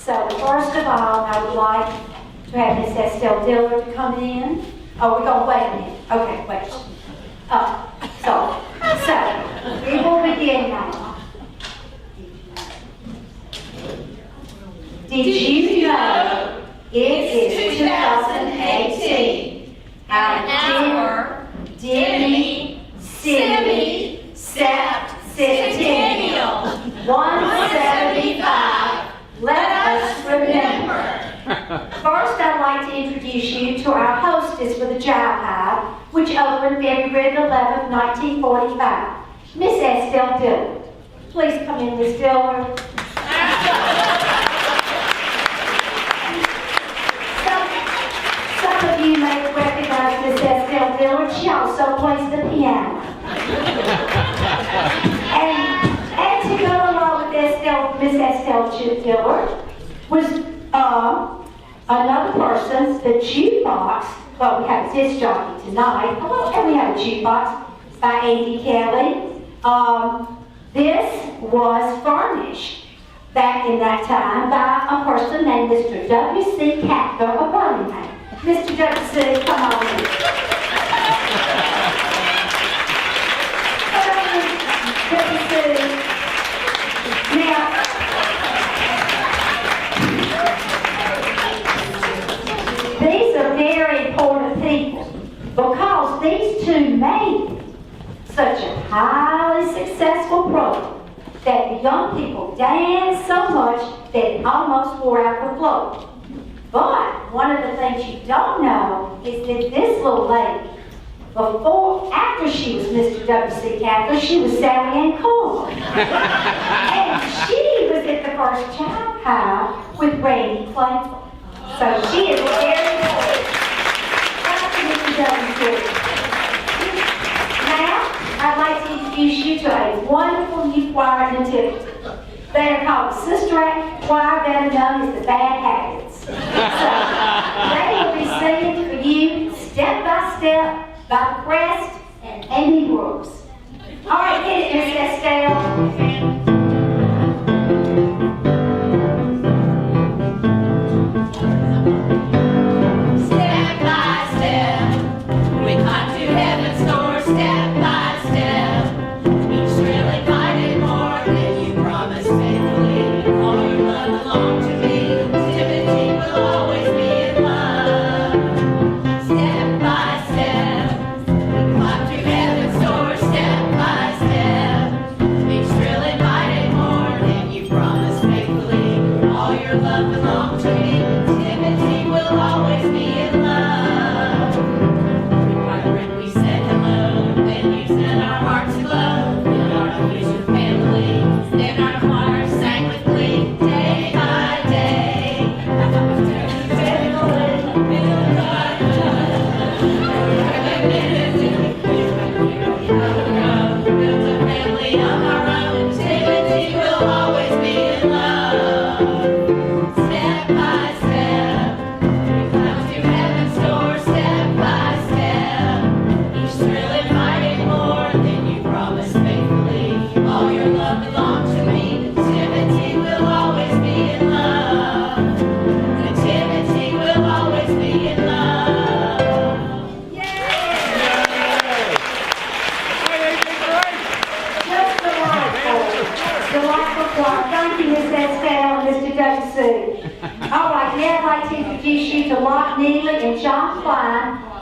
So first of all, I would like to have Miss Estelle Dillard to come in. Oh, we're going to wait a minute. Okay, wait. So we will begin now. Did you know it is 2018 and our semi-septennial 175? Let us remember. First, I'd like to introduce you to our hostess for the Jive, Hive, which opened February 11, 1945, Miss Estelle Dillard. Please come in, Miss Dillard. Some of you may recognize Miss Estelle Dillard. She also plays the piano. And to go along with Miss Estelle Dillard was another person, the jukebox. Well, we have a disc jockey tonight, and we have a jukebox by Andy Kelly. This was furnished back in that time by a person named Mr. W.C. Cather of Birmingham. Mr. W.C., come on in. W.C. Now, these are very important people because these two made such a highly successful program that the young people danced so much that it almost wore out the floor. But one of the things you don't know is that this little lady, after she was Mr. W.C. Cather, she was Sally Ann Cole. And she was at the first Jive Hive with Randy Clayton. So she is very important. Thank you, Mr. W.C. Now, I'd like to introduce you to a wonderful new choir at Nativity. They are called the Sister Act Choir, better known as the Bad Habits. So, they will be singing for you Step by Step by Crest and Amy Brooks. All right, hit it, Miss Estelle.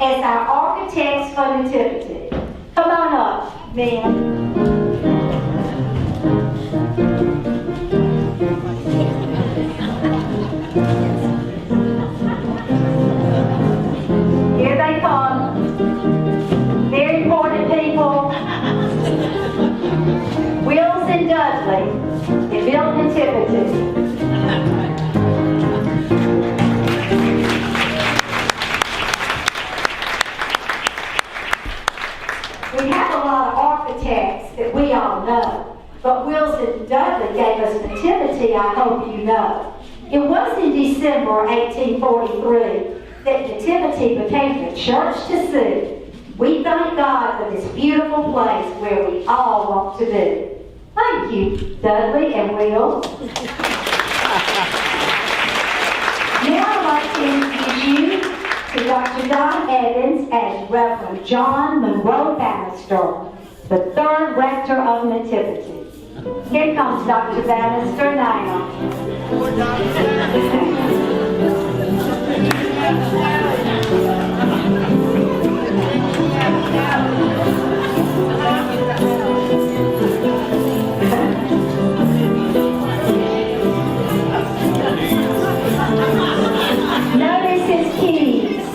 As our architects for Nativity. Come on up, man. Here they come. Very important people. Wills and Dudley, they built Nativity. We have a lot of architects that we all know, but Wills and Dudley gave us Nativity, I hope you know. It was in December 1843 that Nativity became the church to see. We thank God for this beautiful place where we all want to be. Thank you, Dudley and Wills. like to introduce you to Dr. Don Evans as Reverend John Monroe Bannister, the third rector of Nativity. Here comes Dr. Bannister now. Notice his keys.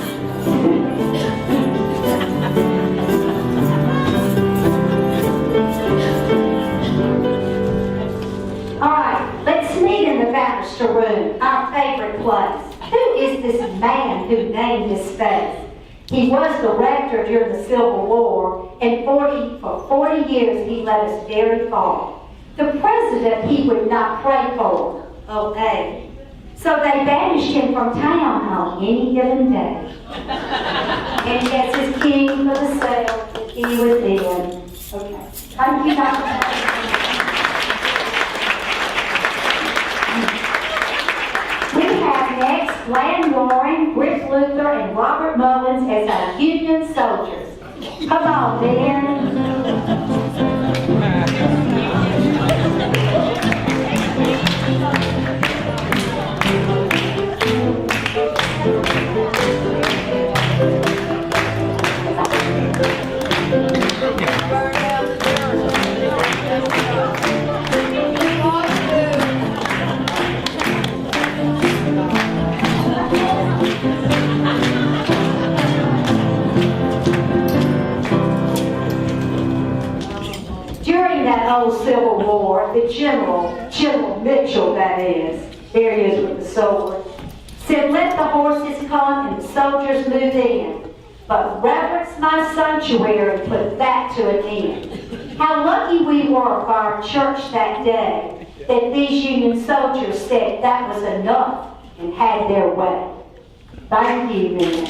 Alright, let's meet in the Bannister room, our favorite place. Who is this man who named his space? He was the rector during the Civil War, and for 40 years he led us very far. The president he would not pray for, obey. So they banished him from town on any given day. And that's his king for the cell that he was in. Okay. Thank you, Dr. We have next Lan Warren, Rick Luther, and Robert Mullins as our Union soldiers. Come on, Ben. During that old Civil War, the General Mitchell, that is, there he is with the sword, said, "Let the horses come and the soldiers move in, but reverence my sanctuary, put that to an end." How lucky we were for our church that day that these Union soldiers said that was enough and had their way. Thank you, men.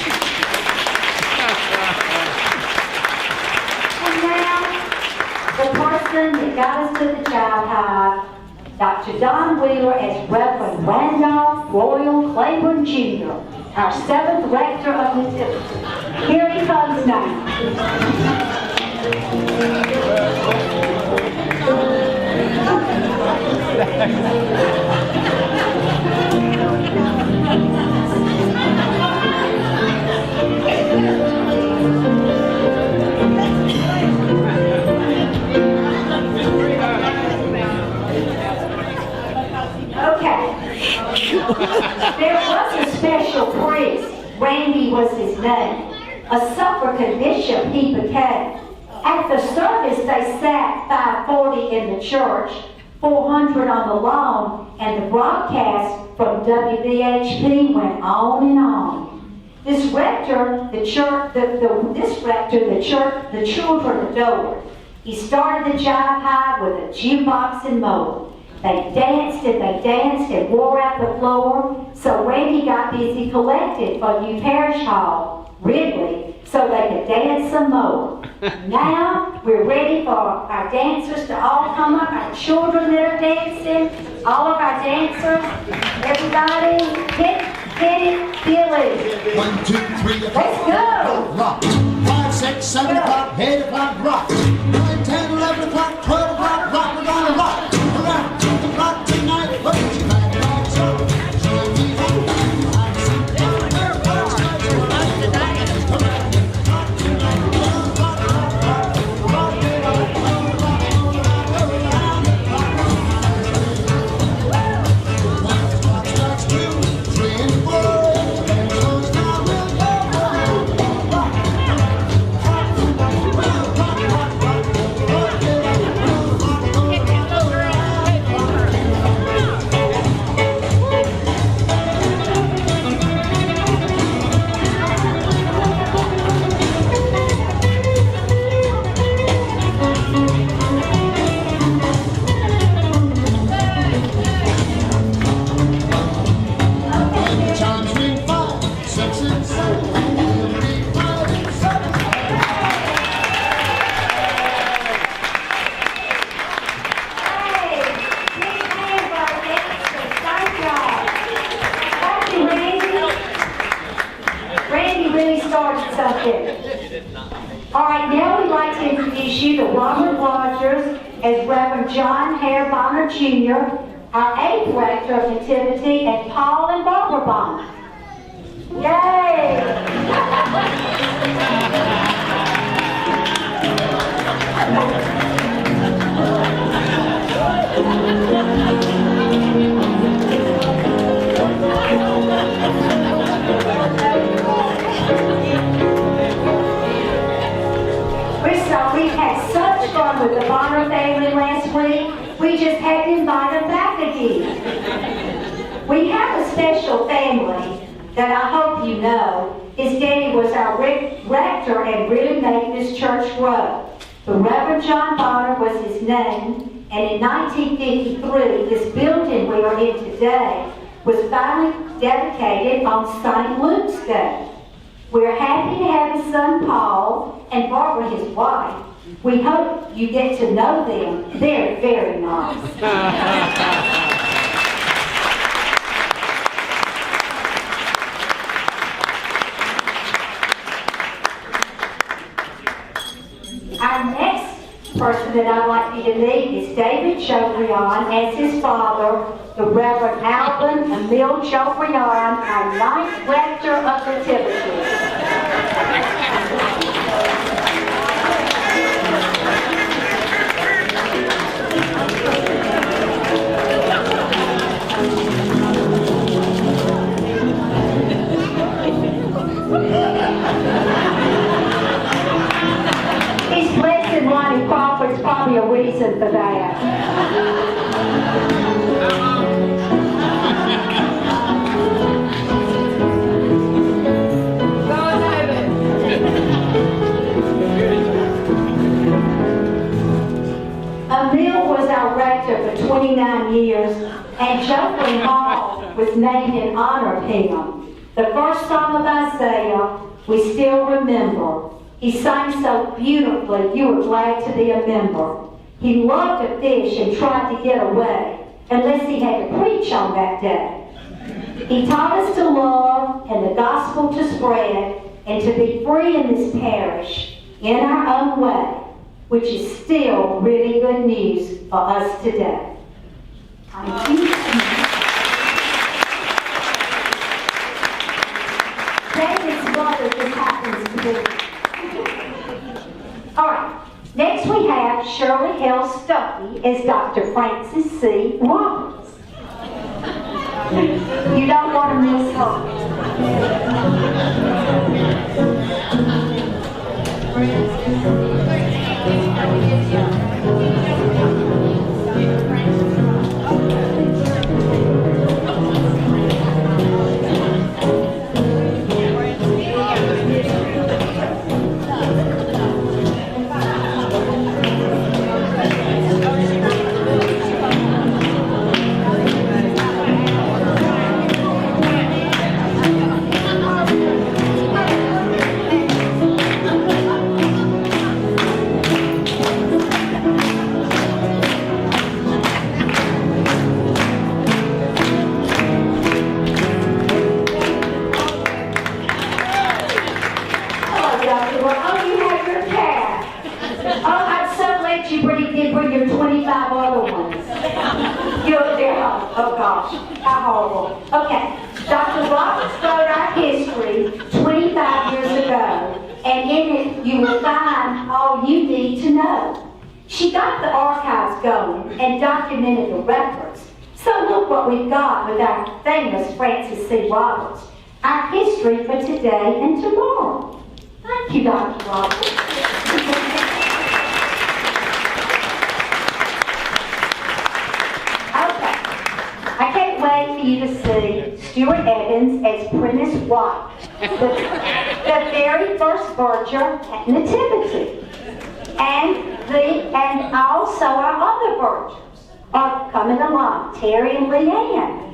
And now, the person that got us to the Jive Hive, Dr. Don Wheeler as Reverend Randolph Royal Claiborne Jr., our 7th rector of Nativity. Here he comes now. There was a special priest, Randy was his name, a suffragan bishop he became. At the service they sat 540 in the church, 400 on the lawn, and the broadcast from WVHP went on and on. This rector, the children adored. He started the Jive Hive with a jukebox and mower. They danced and wore out the floor. So Randy got busy collecting for New Parish Hall, Ridley, so they could dance some more. Now we're ready for our dancers to all come up, our children that are dancing, all of our dancers, everybody, hit it, feel it. 1, 2, 3, let's go. Rock. 5, 6, 7 o'clock, 8 o'clock, rock. 9, 10, 11 o'clock, 12 o'clock, rock. We're gonna rock. Around 2 o'clock tonight, what you like, rock, so. something. All right, now we'd like to introduce you to Robert Rogers as Reverend John Hare Bonner Jr., our eighth rector of Nativity, and Paul and Barbara Bonner. Yay! We've had such fun with the Bonner family last week. We just had to invite them back again. We have a special family that I hope you know. His daddy was our rector and really made this church grow. The Reverend John Bonner was his name, and in 1953, this building we are in today was finally dedicated on St. Luke's Day. We're happy to have his son Paul and Barbara, his wife. We hope you get to know them. They're very nice. Our next person that I'd like you to meet is David Chauvrion as his father, the Reverend Alvin Emile Chauvrion, our ninth rector of Nativity. He's less than Lonnie Crawford's probably a reason for that. Emile was our rector for 29 years, and Joplin Hall was named in honor of him. The first song of Isaiah, we still remember. He sang so beautifully, you were glad to be a member. He loved to fish and tried to get away, unless he had to preach on that day. He taught us to love and the gospel to spread, and to be free in this parish in our own way, which is still really good news for us today. Thank you. David's mother just happens to be. All right, next we have Shirley L. Stuckey as Dr. Francis C. Roberts. You don't want to miss Oh gosh, how horrible. Okay, Dr. Roberts wrote our history 25 years ago, and in it you will find all you need to know. She got the archives going and documented the records. So look what we've got with our famous Francis C. Roberts, our history for today and tomorrow. Thank you, Dr. Roberts. I can't wait for you to see Stuart Evans as Prentice White, the very first verger at Nativity. And also our other vergers are coming along, Terry and Leanne.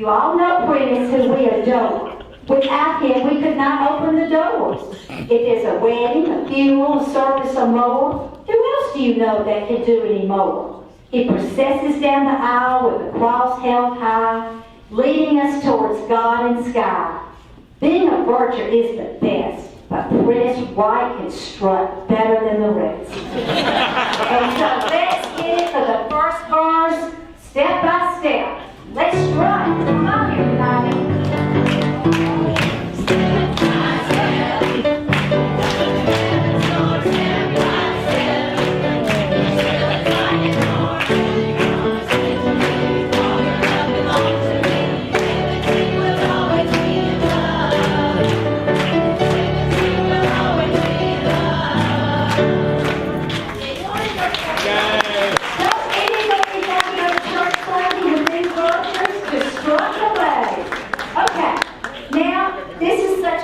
You all know Prince, who we adore. Without him, we could not open the doors. If there's a wedding, a funeral, a service, or more, who else do you know that can do any more? He processes down the aisle with the cross held high, leading us towards God and sky. Being a virgin is the best, but Prince White can strut better than the rest. And so let's get it for the first verse, step by step. Let's strut. Come on, everybody.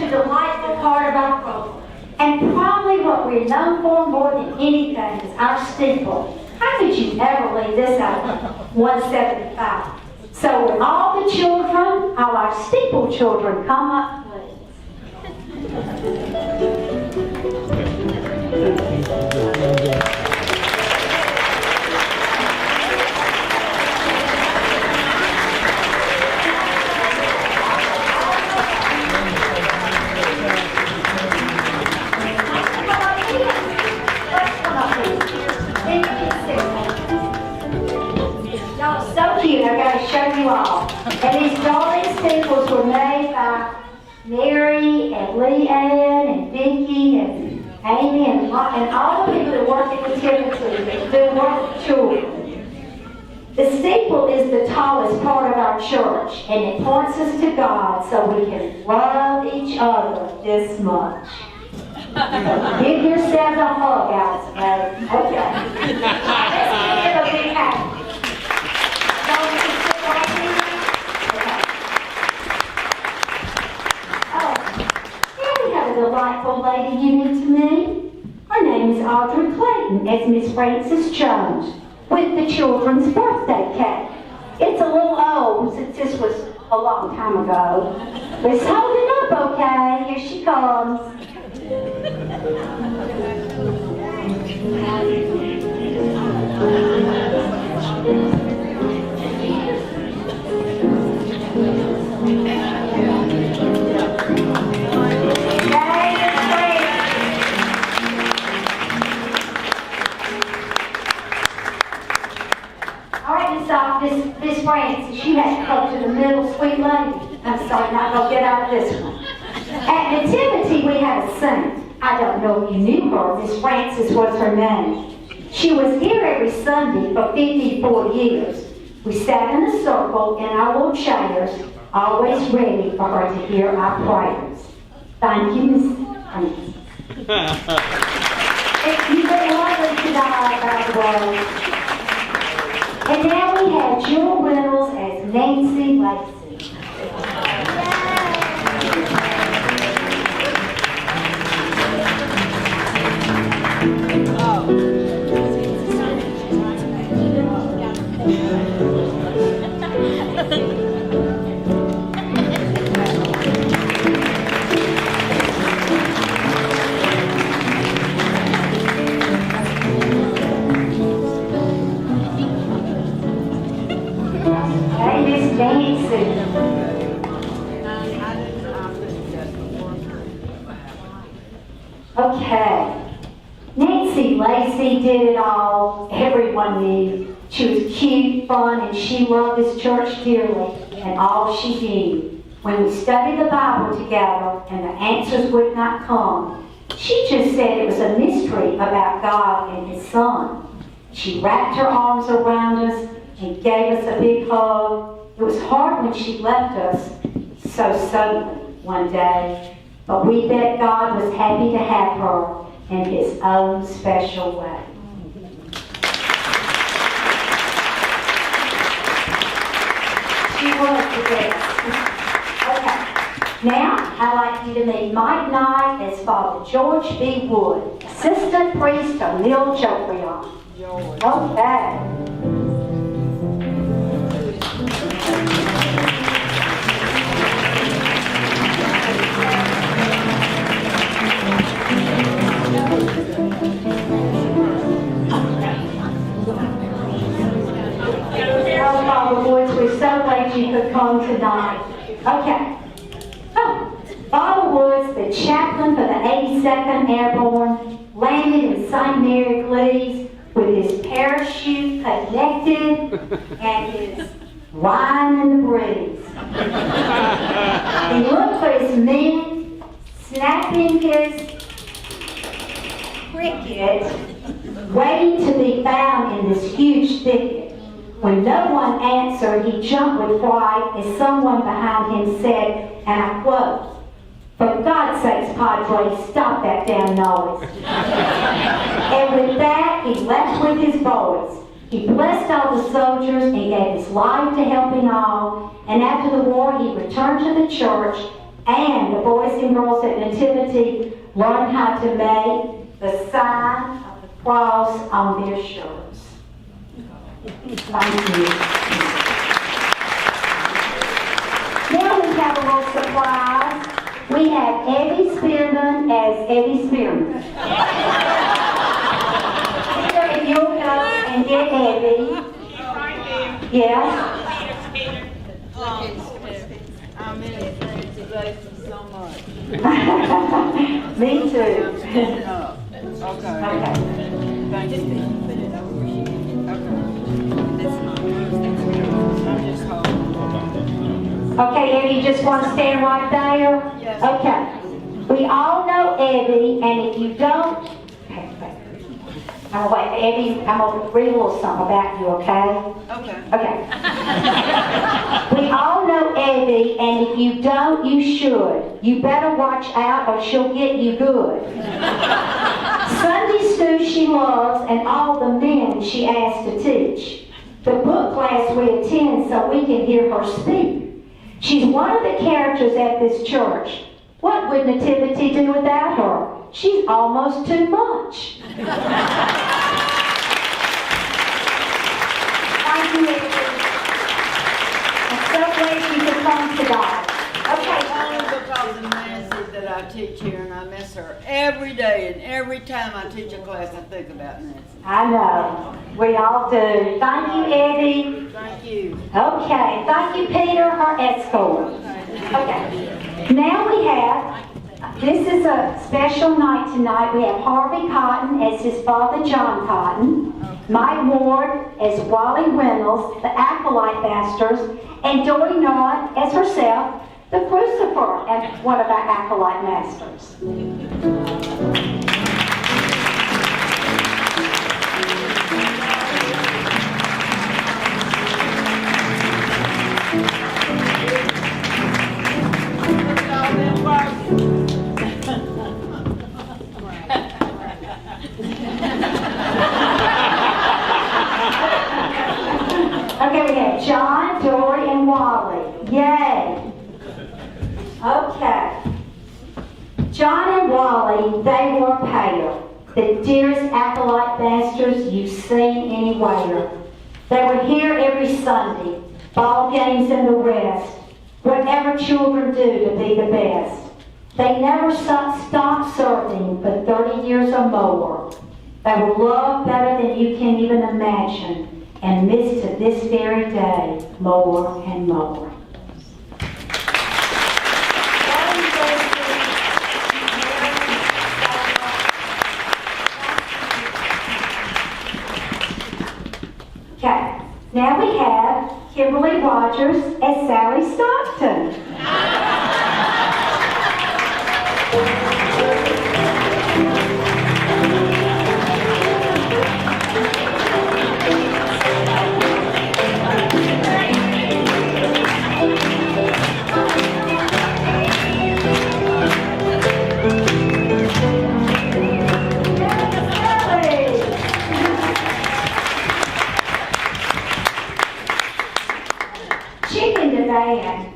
Delightful part of our program. And probably what we're known for more than anything is our steeple. How could you ever leave this out of 175? So when all the children, all our steeple children, come up, I got to show you all. And these darling steeples were made by Mary and Leanne and Vicki and Amy and all the people that work at the Nativity, that work with children. The steeple is the tallest part of our church, and it points us to God so we can love each other this much. Give yourselves a hug out today. Okay. Let's give it a big hand. Delightful lady you need to meet. Her name is Audrey Clayton, as Miss Frances Jones, with the children's birthday cake. It's a little old since this was a long time ago. But it's holding up okay. Here she comes. Miss Frances, you had to come to the middle, sweet lady. I'm sorry, not going to get out of this one. At Nativity, we had a saint. I don't know if you knew her. Miss Frances was her name. She was here every Sunday for 54 years. We sat in a circle in our little chairs, always ready for her to hear our prayers. Thank you, Miss Frances. You've been lovely tonight, by the way. And now we have Jill Reynolds as Nancy Lacey. Okay. Nancy Lacey did it all. Everyone knew. She was cute, fun, and she loved this church dearly and all she did. When we studied the Bible together and the answers would not come, she just said it was a mystery about God and His Son. She wrapped her arms around us and gave us a big hug. It was hard when she left us so suddenly one day, but we bet God was happy to have her in His own special way. She was the best. Okay, now I'd like you to meet Mike Knight as Father George B. Wood, Assistant Priest of Mill Joprion. Okay. Okay. Oh, Bob Woods, the chaplain for the 82nd Airborne, landed in St. Mary Glees with his parachute connected and his wine in the breeze. He looked for his men, snapping his cricket, waiting to be found in this huge thicket. When no one answered, he jumped with fright as someone behind him said, and I quote, "For God's sakes, Padre, stop that damn noise." And with that, he left with his boys. He blessed all the soldiers and gave his life to helping all. And after the war, he returned to the church, and the boys and girls at Nativity learned how to make the sign of the cross on their shirts. Thank you. Now we have a little surprise. We have Eddie Spearman as Eddie Spearman. Peter, if you'll go and get Eddie. Yes? I'm in the congratulations so much. Me too. Okay. Okay. Thank you. I'm just holding. Okay, Eddie, you just want to stand right there? Yes. Okay. We all know Eddie, and if you don't... Wait, Eddie, I'm going to read a little something about you, okay? Okay. Okay. We all know Eddie, and if you don't, you should. You better watch out or she'll get you good. Sunday school she loves, and all the men she asks to teach. The book class we attend so we can hear her speak. She's one of the characters at this church. What would Nativity do without her? She's almost too much. Thank you, Eddie. I'm so glad you could come today. Okay. Only because of Nancy that I teach here, and I miss her every day, and every time I teach a class, I think about Nancy. I know. We all do. Thank you, Eddie. Thank you. Okay. Thank you, Peter, our escort. Okay. Now we have, this is a special night tonight. We have Harvey Cotton as his father, John Cotton, Mike Ward as Wally Reynolds, the Acolyte Masters, and Dory Knott as herself, the Crucifer, as one of our Acolyte Masters. Okay, we have John, Dory, and Wally. Yay! Okay. John and Wally, they were a pair. The dearest acolyte masters you've seen anywhere. They were here every Sunday, ball games and the rest. Whatever children do to be the best. They never stopped serving for 30 years or more. They were loved better than you can even imagine, and missed to this very day more and more. Okay, now we have Kimberly Rogers as Sally Stockton.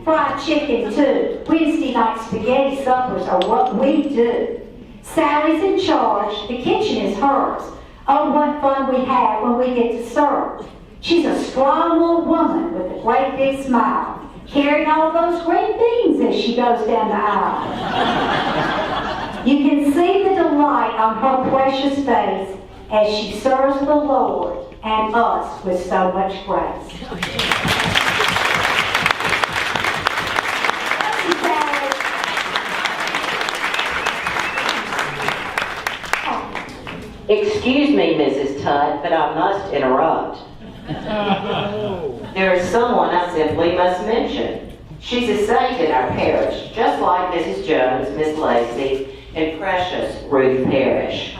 Fried chicken too. Wednesday night spaghetti suppers are what we do. Sally's in charge. The kitchen is hers. Oh, what fun we have when we get to serve. She's a strong little woman with a great big smile, carrying all those green beans as she goes down the aisle. You can see the delight on her precious face as she serves the Lord and us with so much grace. Excuse me, Mrs. Tutt, but I must interrupt. There is someone I simply must mention. She's a saint in our parish, just like Mrs. Jones, Miss Lacey, and precious Ruth Parrish.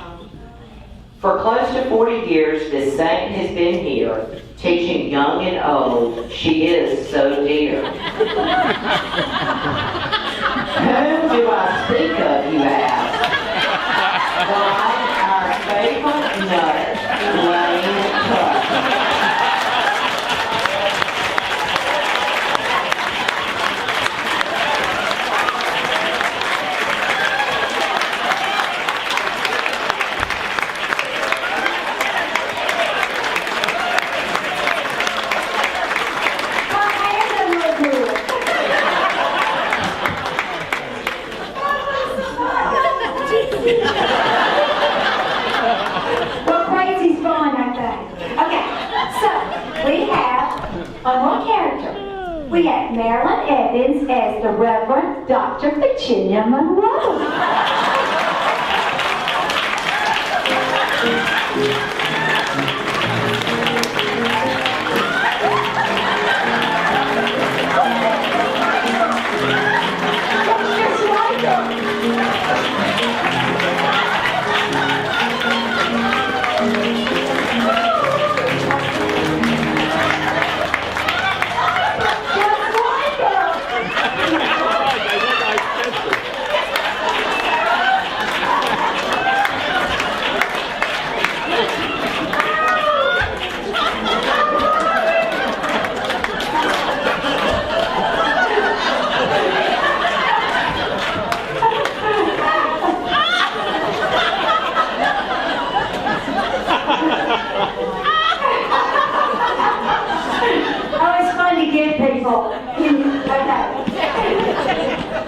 For close to 40 years, this saint has been here, teaching young and old. She is so dear. Whom do I speak of, you ask? Why, our favorite nut, Lane Tutt. Well, crazy's fun, I think. Okay, so we have one more character. We have Marilyn Evans as the Reverend Dr. Virginia Monroe. Just like her.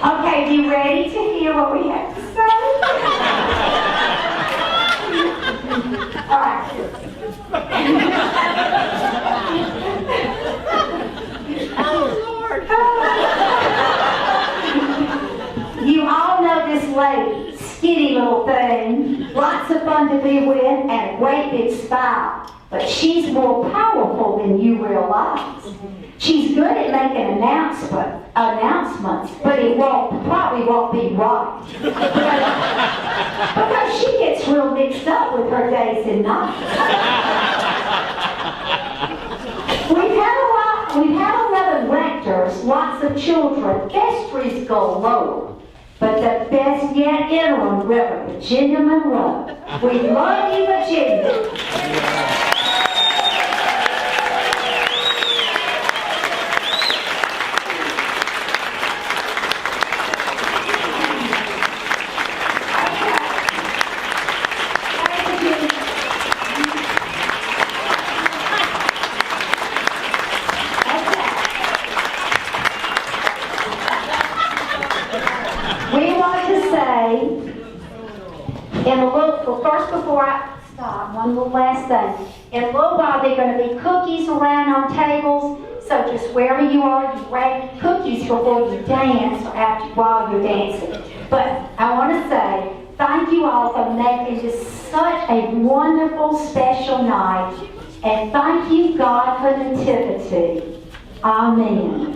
Okay, you ready to hear what we have to say? All right. Oh, Lord. You all know this lady, skinny little thing, lots of fun to be with, and a great big smile. But she's more powerful than you realize. She's good at making announcements, but it probably won't be right. Because she gets real mixed up with her days and nights. We've had 11 rectors, lots of children, vestries galore. But the best yet interim, Reverend Virginia Monroe. We love you, Virginia. Before I stop, one little last thing. In a little while, there are going to be cookies around on tables. So just wherever you are, you grab cookies before you dance or while you're dancing. But I want to say thank you all for making this such a wonderful, special night. And thank you, God, for Nativity. Amen.